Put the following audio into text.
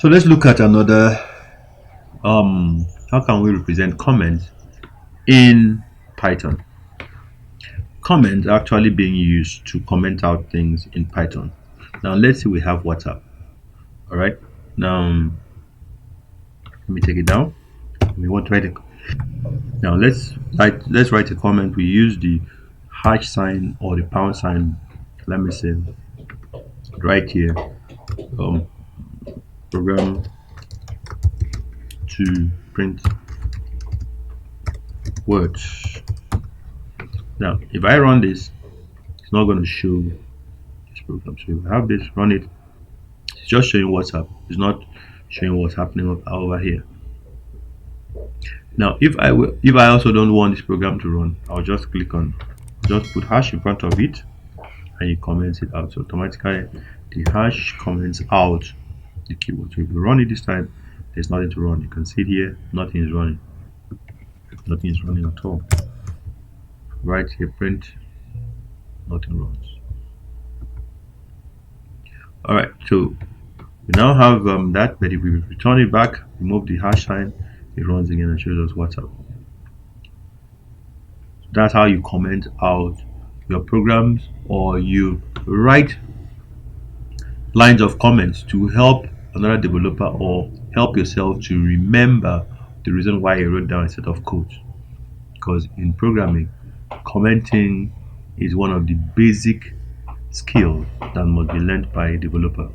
So let's look at another how can we represent comments in Python. Comments are actually being used to comment out things in Python. Now let's say we have WhatsApp. All right. Now let me take it down. We want to write it. Now let's write a comment. We use the hash sign or the pound sign. Let me say right here. Um, program to print words. Now if I run this, it's not going to show this program. So if I have this, run it. It's just showing WhatsApp. It's not showing what's happening over here. Now, if I also don't want this program to run, I'll just click on, just put hash in front of it, and it comments it out. So automatically, the hash comments out the keyword. So if you run it this time, there's nothing to run. You can see it here, nothing is running. Nothing is running at all. Right here, print, nothing runs. All right, so we now have that, but if we return it back, remove the hash sign, it runs again and shows us WhatsApp. That's how you comment out your programs, or you write lines of comments to help another developer or help yourself to remember the reason why you wrote down a set of codes. Because in programming, commenting is one of the basic skills that must be learned by a developer.